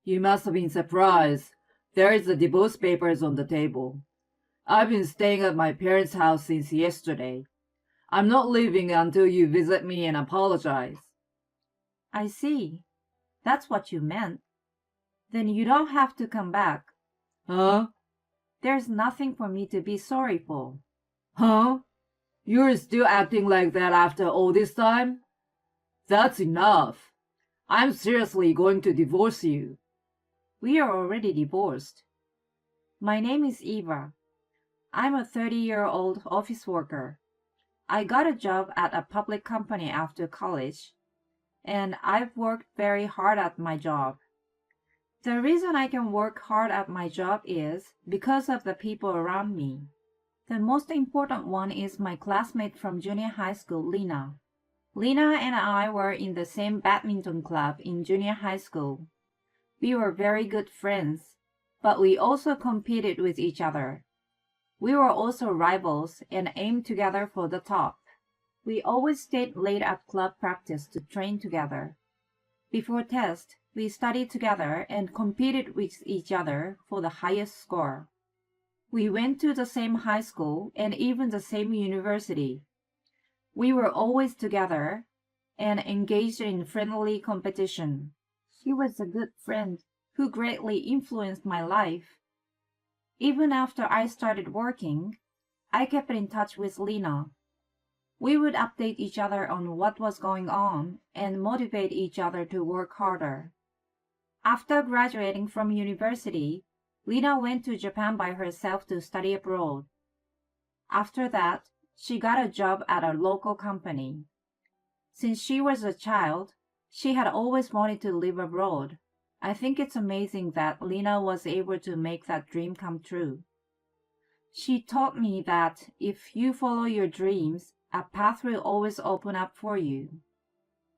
You must have been surprised. There is the divorce papers on the table. I've been staying at my parents' house since yesterday. I'm not leaving until you visit me and apologize. I see. That's what you meant. Then you don't have to come back. Huh? There's nothing for me to be sorry for. Huh? You're still acting like that after all this time? That's enough. I'm seriously going to divorce you. We are already divorced. My name is Eva. I'm a 30-year-old office worker. I got a job at a public company after college, and I've worked very hard at my job. The reason I can work hard at my job is because of the people around me. The most important one is my classmate from junior high school, Lena. Lena and I were in the same badminton club in junior high school. We were very good friends, but we also competed with each other. We were also rivals and aimed together for the top. We always stayed late at club practice to train together. Before test, we studied together and competed with each other for the highest score. We went to the same high school and even the same university. We were always together and engaged in friendly competition. She was a good friend who greatly influenced my life. Even after I started working, I kept in touch with Lena. We would update each other on what was going on and motivate each other to work harder. After graduating from university, Lena went to Japan by herself to study abroad. After that, she got a job at a local company. Since she was a child, she had always wanted to live abroad. I think it's amazing that Lena was able to make that dream come true. She taught me that if you follow your dreams, a path will always open up for you.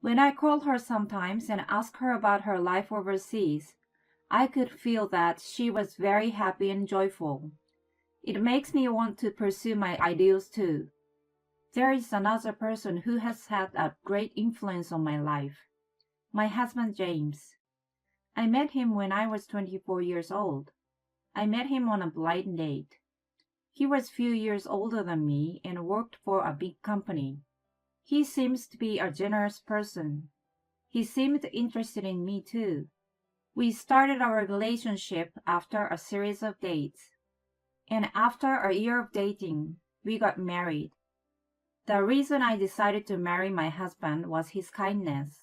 When I call her sometimes and ask her about her life overseas, I could feel that she was very happy and joyful. It makes me want to pursue my ideals too. There is another person who has had a great influence on my life. My husband James. I met him when I was 24 years old. I met him on a blind date. He was few years older than me and worked for a big company. He seems to be a generous person. He seemed interested in me too. We started our relationship after a series of dates. And after a year of dating, we got married. The reason I decided to marry my husband was his kindness.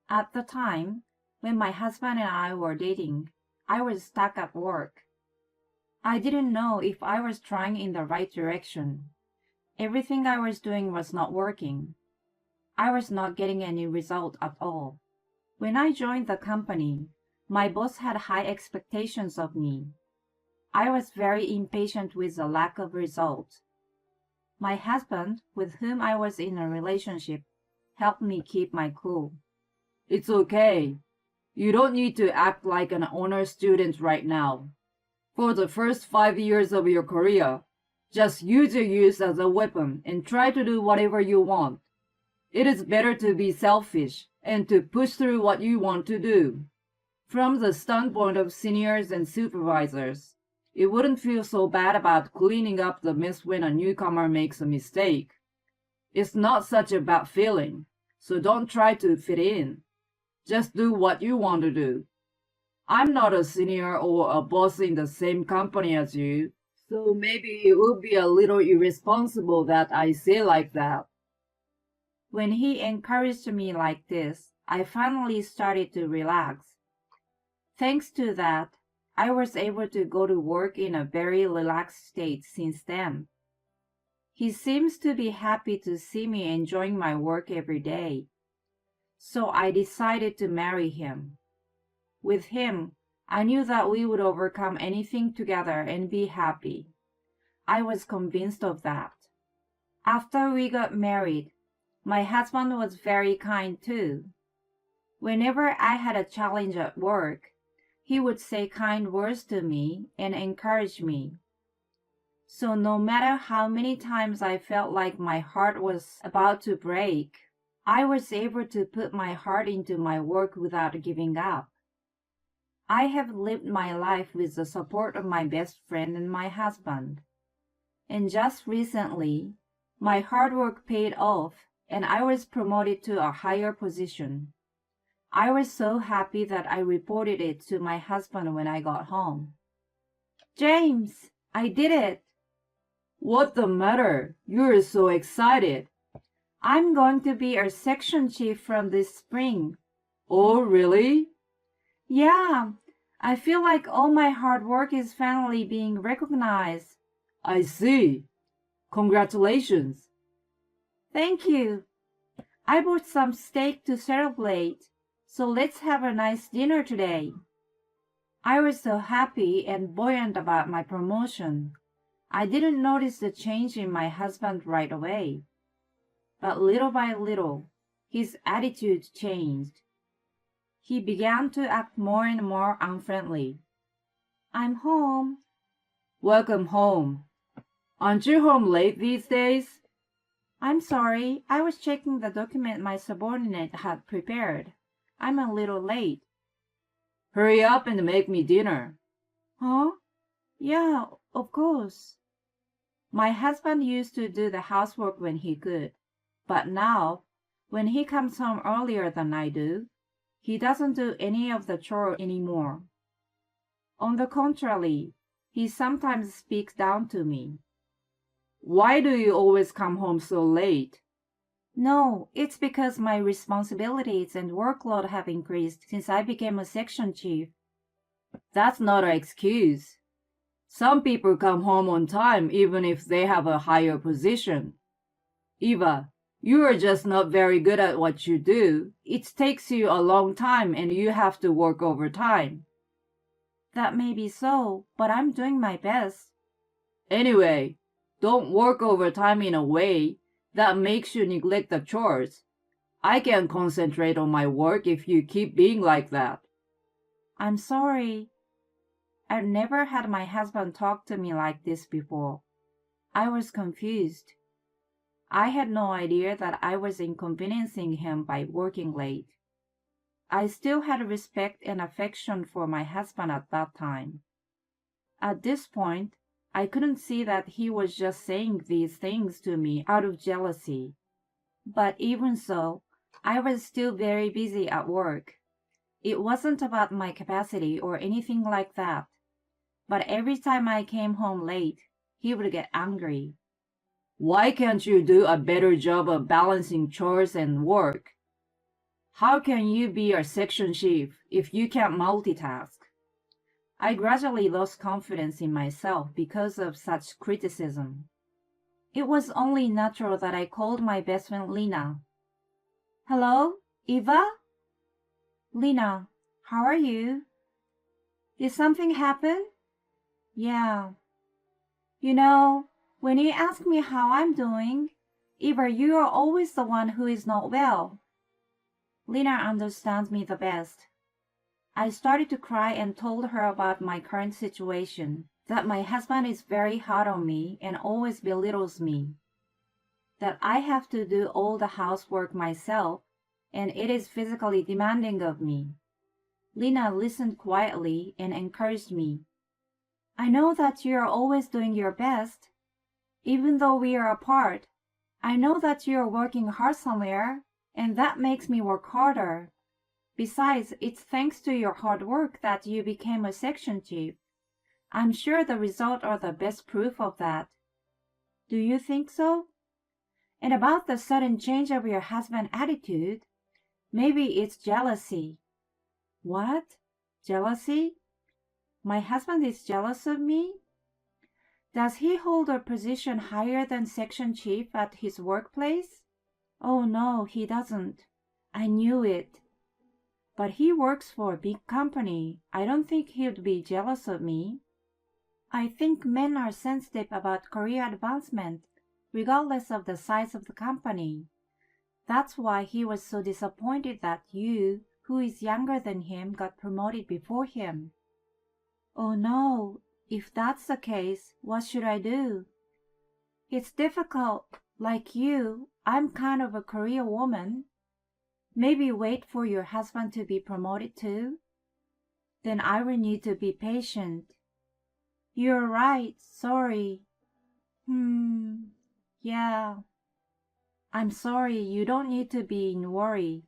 At the time, when my husband and I were dating, I was stuck at work. I didn't know if I was trying in the right direction. Everything I was doing was not working. I was not getting any result at all. When I joined the company, my boss had high expectations of me. I was very impatient with the lack of result. My husband, with whom I was in a relationship, helped me keep my cool. It's okay. You don't need to act like an honor student right now. For the first 5 years of your career, just use your youth as a weapon and try to do whatever you want. It is better to be selfish and to push through what you want to do. From the standpoint of seniors and supervisors, it wouldn't feel so bad about cleaning up the mess when a newcomer makes a mistake. It's not such a bad feeling, so don't try to fit in. Just do what you want to do. I'm not a senior or a boss in the same company as you, so maybe it would be a little irresponsible that I say like that. When he encouraged me like this, I finally started to relax. Thanks to that, I was able to go to work in a very relaxed state since then. He seems to be happy to see me enjoying my work every day. So I decided to marry him. With him, I knew that we would overcome anything together and be happy. I was convinced of that. After we got married, my husband was very kind too. Whenever I had a challenge at work, he would say kind words to me and encourage me. So no matter how many times I felt like my heart was about to break, I was able to put my heart into my work without giving up. I have lived my life with the support of my best friend and my husband. And just recently, my hard work paid off and I was promoted to a higher position. I was so happy that I reported it to my husband when I got home. James, I did it! What the matter? You're so excited. I'm going to be our section chief from this spring. Oh, really? Yeah, I feel like all my hard work is finally being recognized. I see. Congratulations. Thank you. I bought some steak to celebrate, so let's have a nice dinner today. I was so happy and buoyant about my promotion. I didn't notice the change in my husband right away. But little by little, his attitude changed. He began to act more and more unfriendly. I'm home. Welcome home. Aren't you home late these days? I'm sorry, I was checking the document my subordinate had prepared. I'm a little late. Hurry up and make me dinner. Huh? Yeah, of course. My husband used to do the housework when he could, but now, when he comes home earlier than I do, he doesn't do any of the chore anymore. On the contrary, he sometimes speaks down to me. Why do you always come home so late? No, it's because my responsibilities and workload have increased since I became a section chief. That's not an excuse. Some people come home on time even if they have a higher position. Eva, you are just not very good at what you do. It takes you a long time and you have to work overtime. That may be so, but I'm doing my best. Anyway, don't work overtime in a way that makes you neglect the chores. I can't concentrate on my work if you keep being like that. I'm sorry. I've never had my husband talk to me like this before. I was confused. I had no idea that I was inconveniencing him by working late. I still had respect and affection for my husband at that time. At this point, I couldn't see that he was just saying these things to me out of jealousy. But even so, I was still very busy at work. It wasn't about my capacity or anything like that. But every time I came home late, he would get angry. Why can't you do a better job of balancing chores and work? How can you be a section chief if you can't multitask? I gradually lost confidence in myself because of such criticism. It was only natural that I called my best friend Lena. Hello, Eva? Lena, how are you? Did something happen? Yeah. You know, when you ask me how I'm doing, Eva, you are always the one who is not well. Lena understands me the best. I started to cry and told her about my current situation, that my husband is very hard on me and always belittles me, that I have to do all the housework myself and it is physically demanding of me. Lena listened quietly and encouraged me. I know that you are always doing your best. Even though we are apart, I know that you are working hard somewhere, and that makes me work harder. Besides, it's thanks to your hard work that you became a section chief. I'm sure the results are the best proof of that. Do you think so? And about the sudden change of your husband's attitude, maybe it's jealousy. What? Jealousy? My husband is jealous of me? Does he hold a position higher than section chief at his workplace? Oh no, he doesn't. I knew it. But he works for a big company. I don't think he'd be jealous of me. I think men are sensitive about career advancement, regardless of the size of the company. That's why he was so disappointed that you, who is younger than him, got promoted before him. Oh no, if that's the case, what should I do? It's difficult. Like you, I'm kind of a career woman. Maybe wait for your husband to be promoted too? Then I will need to be patient. You're right, sorry. Yeah. I'm sorry, you don't need to be in worry.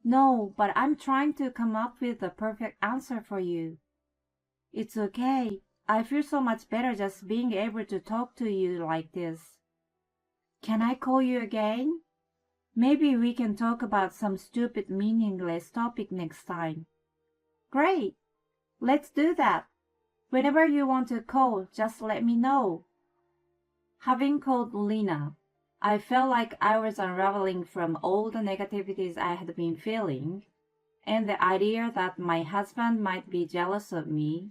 No, but I'm trying to come up with the perfect answer for you. It's okay. I feel so much better just being able to talk to you like this. Can I call you again? Maybe we can talk about some stupid, meaningless topic next time. Great! Let's do that. Whenever you want to call, just let me know. Having called Lena, I felt like I was unraveling from all the negativities I had been feeling, and the idea that my husband might be jealous of me.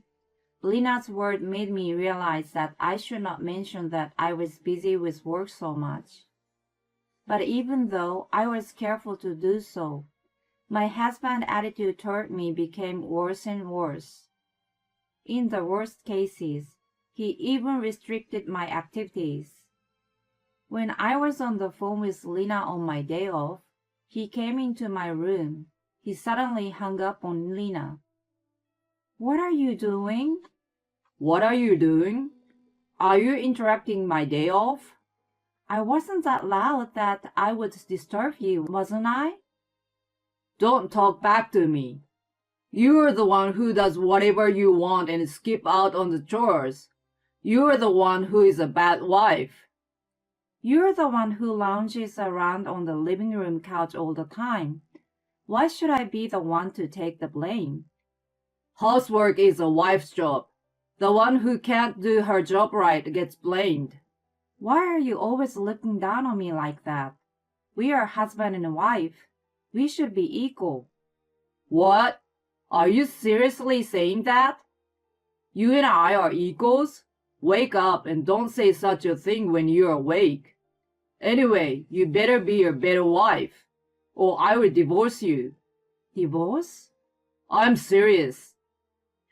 Lena's word made me realize that I should not mention that I was busy with work so much. But even though I was careful to do so, my husband's attitude toward me became worse and worse. In the worst cases, he even restricted my activities. When I was on the phone with Lena on my day off, he came into my room. He suddenly hung up on Lena. What are you doing? What are you doing? Are you interrupting my day off? I wasn't that loud that I would disturb you, wasn't I? Don't talk back to me. You're the one who does whatever you want and skip out on the chores. You're the one who is a bad wife. You're the one who lounges around on the living room couch all the time. Why should I be the one to take the blame? Housework is a wife's job. The one who can't do her job right gets blamed. Why are you always looking down on me like that? We are husband and wife. We should be equal. What? Are you seriously saying that? You and I are equals? Wake up and don't say such a thing when you're awake. Anyway, you better be a better wife, or I will divorce you. Divorce? I'm serious.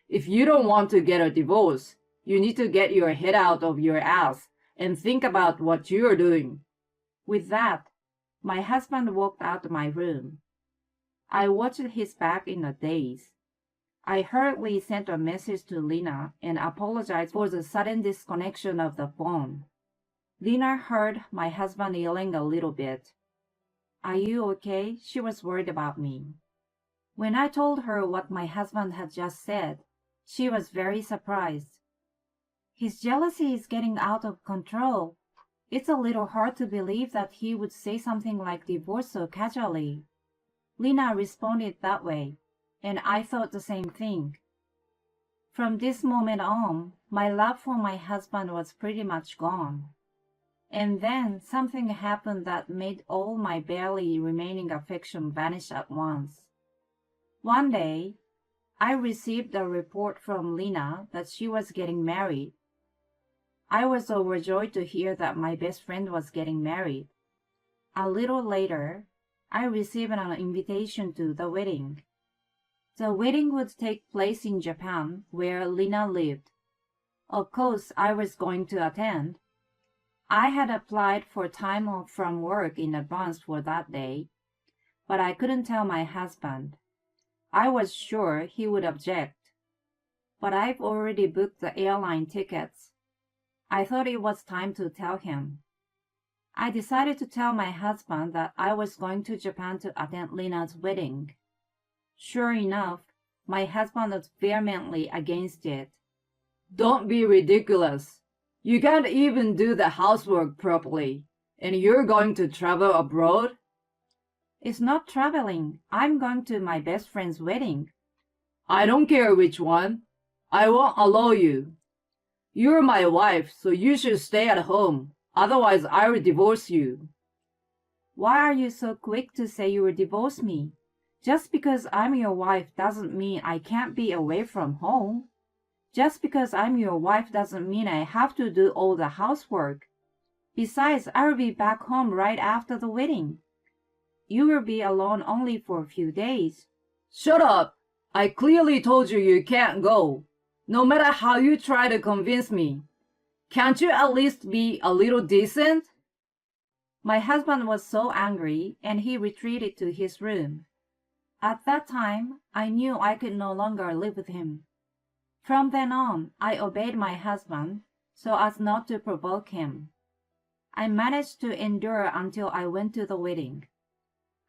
If you don't want to get a divorce, you need to get your head out of your ass and think about what you're doing. With that, my husband walked out of my room. I watched his back in a daze. I hurriedly sent a message to Lena and apologized for the sudden disconnection of the phone. Lena heard my husband yelling a little bit. Are you okay? She was worried about me. When I told her what my husband had just said, she was very surprised. His jealousy is getting out of control. It's a little hard to believe that he would say something like divorce so casually. Lena responded that way, and I thought the same thing. From this moment on, my love for my husband was pretty much gone. And then something happened that made all my barely remaining affection vanish at once. One day, I received a report from Lena that she was getting married. I was overjoyed to hear that my best friend was getting married. A little later, I received an invitation to the wedding. The wedding would take place in Japan, where Lena lived. Of course, I was going to attend. I had applied for time off from work in advance for that day, but I couldn't tell my husband. I was sure he would object. But I've already booked the airline tickets. I thought it was time to tell him. I decided to tell my husband that I was going to Japan to attend Lena's wedding. Sure enough, my husband was vehemently against it. Don't be ridiculous. You can't even do the housework properly, and you're going to travel abroad? It's not traveling. I'm going to my best friend's wedding. I don't care which one. I won't allow you. You're my wife, so you should stay at home. Otherwise, I will divorce you. Why are you so quick to say you will divorce me? Just because I'm your wife doesn't mean I can't be away from home. Just because I'm your wife doesn't mean I have to do all the housework. Besides, I will be back home right after the wedding. You will be alone only for a few days. Shut up! I clearly told you you can't go. No matter how you try to convince me. Can't you at least be a little decent? My husband was so angry, and he retreated to his room. At that time, I knew I could no longer live with him. From then on, I obeyed my husband so as not to provoke him. I managed to endure until I went to the wedding.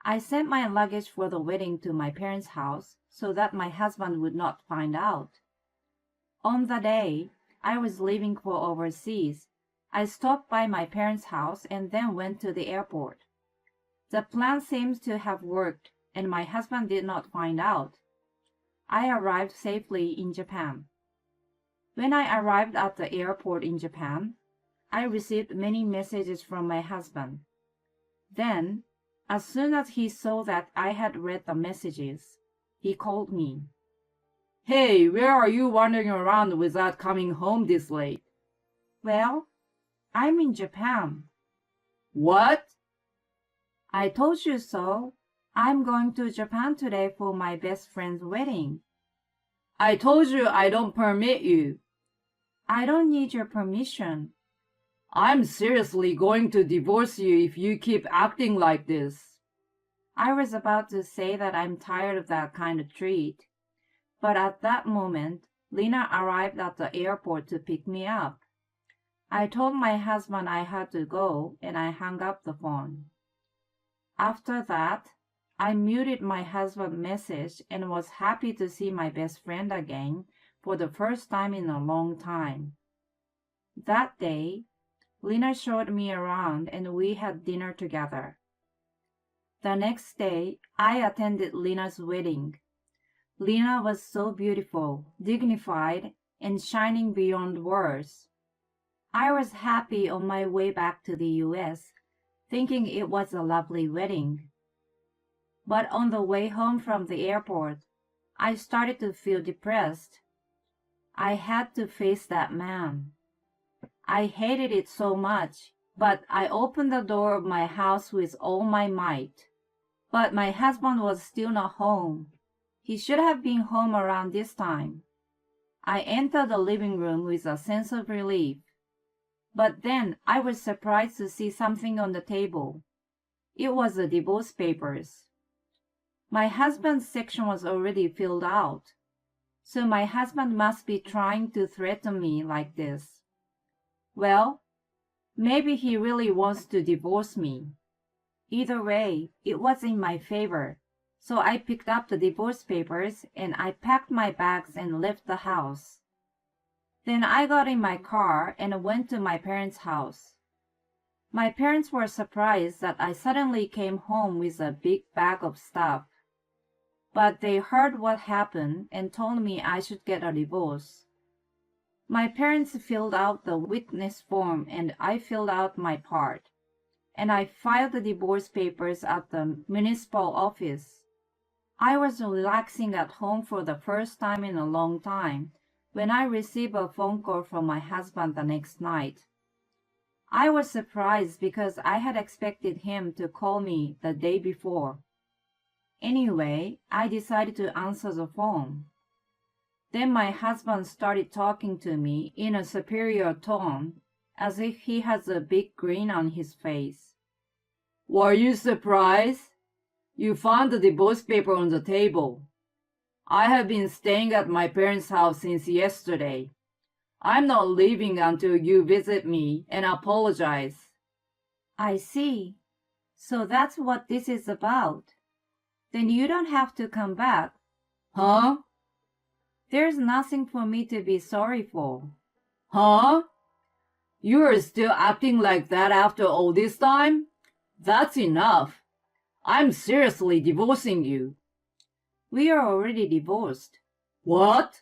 I sent my luggage for the wedding to my parents' house so that my husband would not find out. On the day I was leaving for overseas, I stopped by my parents' house and then went to the airport. The plan seems to have worked, and my husband did not find out. I arrived safely in Japan. When I arrived at the airport in Japan, I received many messages from my husband. Then, as soon as he saw that I had read the messages, he called me. Hey, where are you wandering around without coming home this late? Well, I'm in Japan. What? I told you so. I'm going to Japan today for my best friend's wedding. I told you I don't permit you. I don't need your permission. I'm seriously going to divorce you if you keep acting like this. I was about to say that I'm tired of that kind of treat. But at that moment, Lena arrived at the airport to pick me up. I told my husband I had to go, and I hung up the phone. After that, I muted my husband's message and was happy to see my best friend again for the first time in a long time. That day, Lena showed me around and we had dinner together. The next day, I attended Lena's wedding. Lena was so beautiful, dignified, and shining beyond words. I was happy on my way back to the US, thinking it was a lovely wedding. But on the way home from the airport, I started to feel depressed. I had to face that man. I hated it so much, but I opened the door of my house with all my might. But my husband was still not home. He should have been home around this time. I entered the living room with a sense of relief. But then I was surprised to see something on the table. It was the divorce papers. My husband's section was already filled out, so my husband must be trying to threaten me like this. Well, maybe he really wants to divorce me. Either way, it was in my favor, so I picked up the divorce papers and I packed my bags and left the house. Then I got in my car and went to my parents' house. My parents were surprised that I suddenly came home with a big bag of stuff. But they heard what happened and told me I should get a divorce. My parents filled out the witness form and I filled out my part. And I filed the divorce papers at the municipal office. I was relaxing at home for the first time in a long time when I received a phone call from my husband the next night. I was surprised because I had expected him to call me the day before. Anyway, I decided to answer the phone. Then my husband started talking to me in a superior tone, as if he has a big grin on his face. Were you surprised? You found the divorce paper on the table. I have been staying at my parents' house since yesterday. I'm not leaving until you visit me and apologize. I see. So that's what this is about. Then you don't have to come back. Huh? There's nothing for me to be sorry for. Huh? You're still acting like that after all this time? That's enough. I'm seriously divorcing you. We are already divorced. What?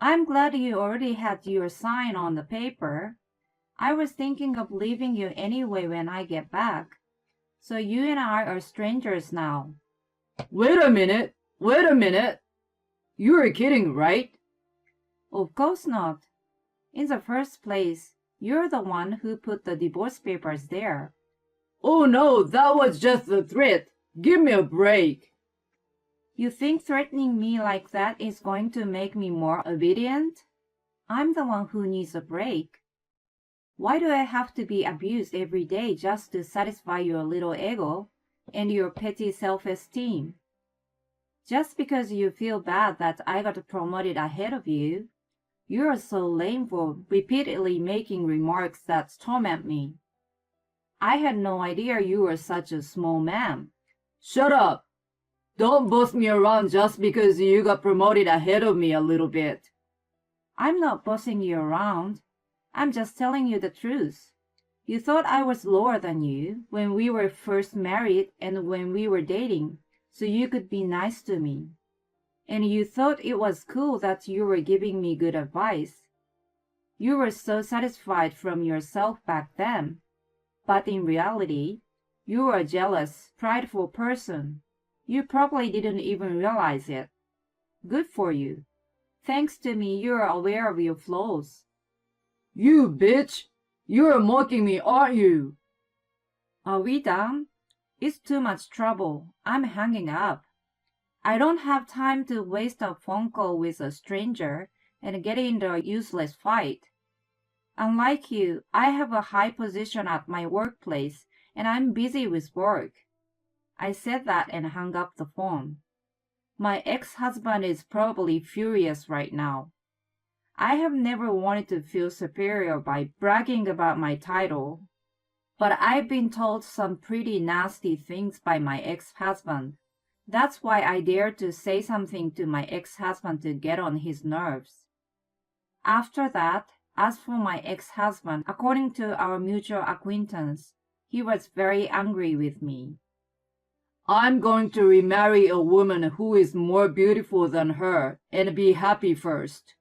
I'm glad you already had your sign on the paper. I was thinking of leaving you anyway when I get back. So you and I are strangers now. Wait a minute. You're kidding, right? Of course not. In the first place, you're the one who put the divorce papers there. Oh no, that was just a threat. Give me a break. You think threatening me like that is going to make me more obedient? I'm the one who needs a break. Why do I have to be abused every day just to satisfy your little ego and your petty self-esteem? Just because you feel bad that I got promoted ahead of you, you're so lame for repeatedly making remarks that torment me. I had no idea you were such a small man. Shut up! Don't boss me around just because you got promoted ahead of me a little bit. I'm not bossing you around. I'm just telling you the truth. You thought I was lower than you when we were first married and when we were dating, so you could be nice to me. And you thought it was cool that you were giving me good advice. You were so satisfied from yourself back then. But in reality, you were a jealous, prideful person. You probably didn't even realize it. Good for you. Thanks to me, you're aware of your flaws. You bitch! You're mocking me, aren't you? Are we done? It's too much trouble. I'm hanging up. I don't have time to waste a phone call with a stranger and get into a useless fight. Unlike you, I have a high position at my workplace and I'm busy with work. I said that and hung up the phone. My ex-husband is probably furious right now. I have never wanted to feel superior by bragging about my title, but I've been told some pretty nasty things by my ex-husband. That's why I dared to say something to my ex-husband to get on his nerves. After that, as for my ex-husband, according to our mutual acquaintance, he was very angry with me. I'm going to remarry a woman who is more beautiful than her and be happy first.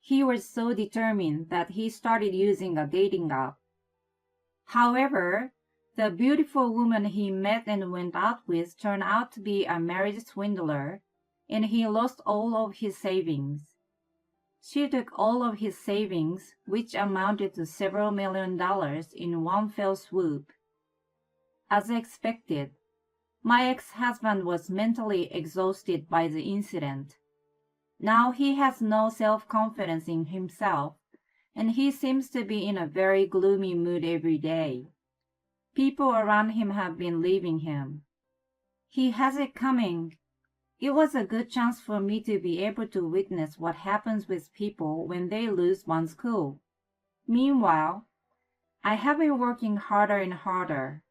He was so determined that he started using a dating app. However, the beautiful woman he met and went out with turned out to be a marriage swindler, and he lost all of his savings. She took all of his savings, which amounted to several $1,000,000 in one fell swoop. As expected, my ex-husband was mentally exhausted by the incident. Now he has no self-confidence in himself, and he seems to be in a very gloomy mood every day. People around him have been leaving him. He has it coming. It was a good chance for me to be able to witness what happens with people when they lose one's cool. Meanwhile, I have been working harder and harder.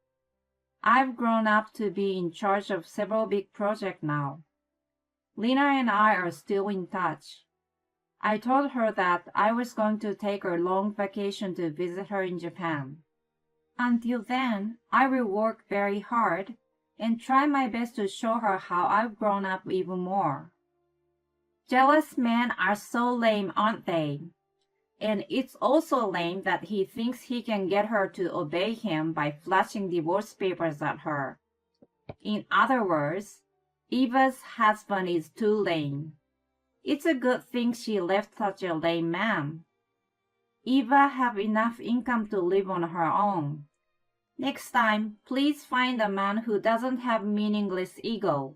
I've grown up to be in charge of several big projects now. Lena and I are still in touch. I told her that I was going to take a long vacation to visit her in Japan. Until then, I will work very hard and try my best to show her how I've grown up even more. Jealous men are so lame, aren't they? And it's also lame that he thinks he can get her to obey him by flashing divorce papers at her. In other words, Eva's husband is too lame. It's a good thing she left such a lame man. Eva have enough income to live on her own. Next time, please find a man who doesn't have meaningless ego.